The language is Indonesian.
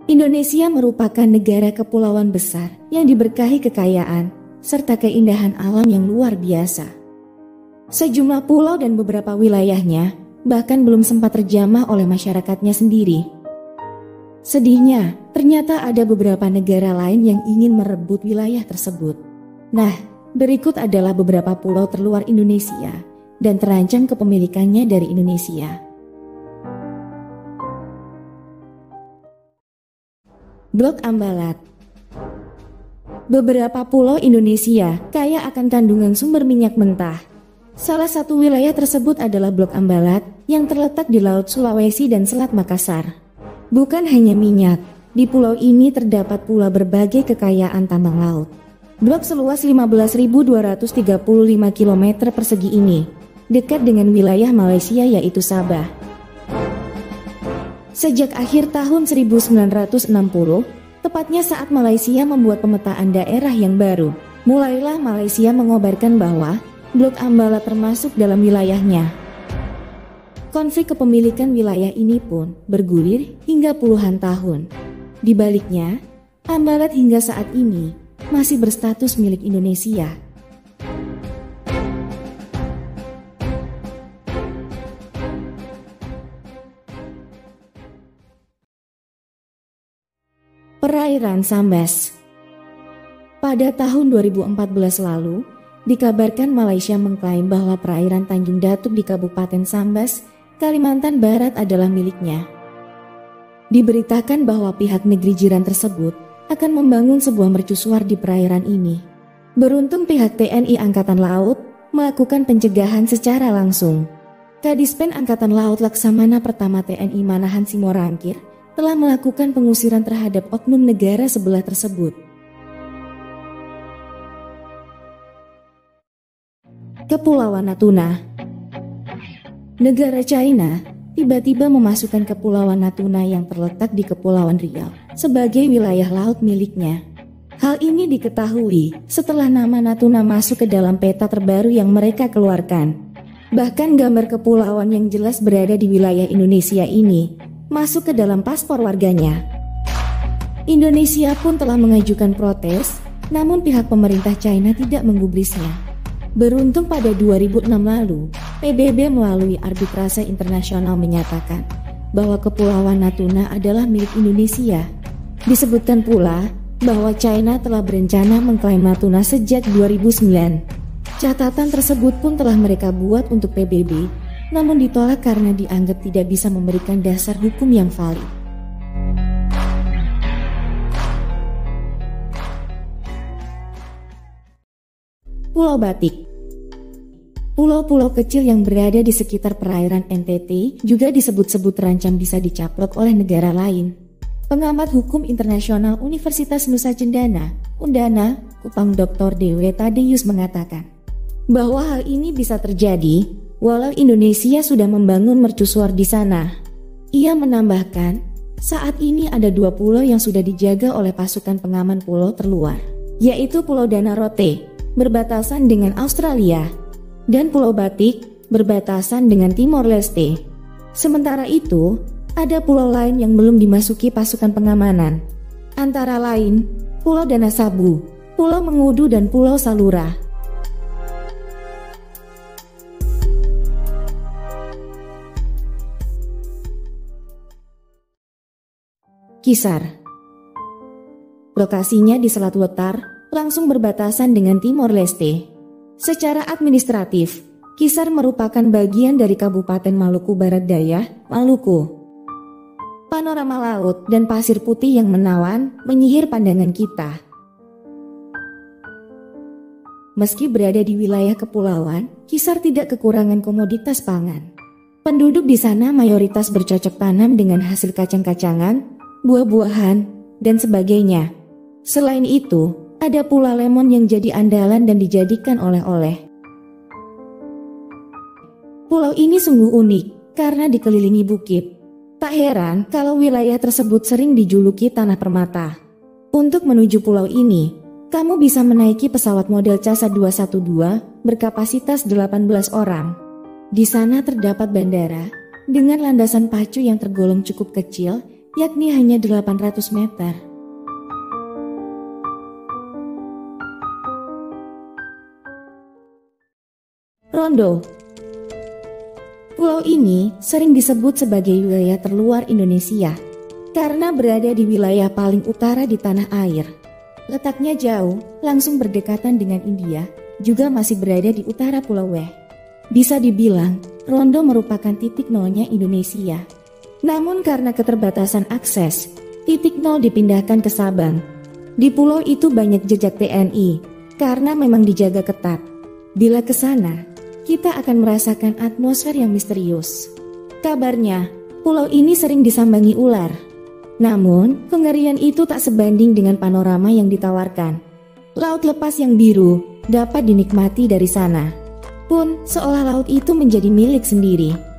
Indonesia merupakan negara kepulauan besar yang diberkahi kekayaan serta keindahan alam yang luar biasa. Sejumlah pulau dan beberapa wilayahnya bahkan belum sempat terjamah oleh masyarakatnya sendiri. Sedihnya, ternyata ada beberapa negara lain yang ingin merebut wilayah tersebut. Nah, berikut adalah beberapa pulau terluar Indonesia dan terancam kepemilikannya dari Indonesia. Blok Ambalat. Beberapa pulau Indonesia kaya akan kandungan sumber minyak mentah. Salah satu wilayah tersebut adalah Blok Ambalat yang terletak di Laut Sulawesi dan Selat Makassar. Bukan hanya minyak, di pulau ini terdapat pula berbagai kekayaan tambang laut. Blok seluas 15.235 km persegi ini dekat dengan wilayah Malaysia yaitu Sabah. Sejak akhir tahun 1960, tepatnya saat Malaysia membuat pemetaan daerah yang baru, mulailah Malaysia mengobarkan bahwa Blok Ambalat termasuk dalam wilayahnya. Konflik kepemilikan wilayah ini pun bergulir hingga puluhan tahun. Di baliknya, Ambalat hingga saat ini masih berstatus milik Indonesia. Perairan Sambas. Pada tahun 2014 lalu, dikabarkan Malaysia mengklaim bahwa perairan Tanjung Datuk di Kabupaten Sambas, Kalimantan Barat adalah miliknya. Diberitakan bahwa pihak negeri jiran tersebut akan membangun sebuah mercusuar di perairan ini. Beruntung pihak TNI Angkatan Laut melakukan pencegahan secara langsung. Kadispen Angkatan Laut Laksamana Pertama TNI Manahan Simorangkir telah melakukan pengusiran terhadap oknum negara sebelah tersebut. Kepulauan Natuna. Negara China tiba-tiba memasukkan Kepulauan Natuna yang terletak di Kepulauan Riau sebagai wilayah laut miliknya. Hal ini diketahui setelah nama Natuna masuk ke dalam peta terbaru yang mereka keluarkan. Bahkan gambar kepulauan yang jelas berada di wilayah Indonesia ini masuk ke dalam paspor warganya. Indonesia pun telah mengajukan protes, namun pihak pemerintah China tidak menggubrisnya. Beruntung pada 2006 lalu, PBB melalui arbitrase internasional menyatakan bahwa Kepulauan Natuna adalah milik Indonesia. Disebutkan pula bahwa China telah berencana mengklaim Natuna sejak 2009. Catatan tersebut pun telah mereka buat untuk PBB, namun ditolak karena dianggap tidak bisa memberikan dasar hukum yang valid. Pulau Batik. Pulau-pulau kecil yang berada di sekitar perairan NTT juga disebut-sebut terancam bisa dicaplok oleh negara lain. Pengamat hukum internasional Universitas Nusa Cendana, Undana, Kupang Dr. Dewe Tadeus mengatakan bahwa hal ini bisa terjadi walau Indonesia sudah membangun mercusuar di sana. Ia menambahkan, saat ini ada 2 pulau yang sudah dijaga oleh pasukan pengaman pulau terluar, yaitu Pulau Danarote, berbatasan dengan Australia, dan Pulau Batik, berbatasan dengan Timor Leste. Sementara itu, ada pulau lain yang belum dimasuki pasukan pengamanan, antara lain Pulau Danasabu, Pulau Mengudu, dan Pulau Salura. Kisar. Lokasinya di Selat Wetar, langsung berbatasan dengan Timor Leste. Secara administratif, Kisar merupakan bagian dari Kabupaten Maluku Barat Daya, Maluku. Panorama laut dan pasir putih yang menawan menyihir pandangan kita. Meski berada di wilayah kepulauan, Kisar tidak kekurangan komoditas pangan. Penduduk di sana mayoritas bercocok tanam dengan hasil kacang-kacangan, buah-buahan, dan sebagainya. Selain itu, ada pula lemon yang jadi andalan dan dijadikan oleh-oleh. Pulau ini sungguh unik karena dikelilingi bukit. Tak heran kalau wilayah tersebut sering dijuluki tanah permata. Untuk menuju pulau ini, kamu bisa menaiki pesawat model CASA 212 berkapasitas 18 orang. Di sana terdapat bandara dengan landasan pacu yang tergolong cukup kecil yakni hanya 800 meter. Rondo. Pulau ini sering disebut sebagai wilayah terluar Indonesia karena berada di wilayah paling utara di tanah air. Letaknya jauh, langsung berdekatan dengan India, juga masih berada di utara Pulau W. Bisa dibilang, Rondo merupakan titik nolnya Indonesia. Namun karena keterbatasan akses, titik nol dipindahkan ke Sabang. Di pulau itu banyak jejak TNI, karena memang dijaga ketat. Bila ke sana, kita akan merasakan atmosfer yang misterius. Kabarnya, pulau ini sering disambangi ular. Namun, kengerian itu tak sebanding dengan panorama yang ditawarkan. Laut lepas yang biru dapat dinikmati dari sana. Pun, seolah laut itu menjadi milik sendiri.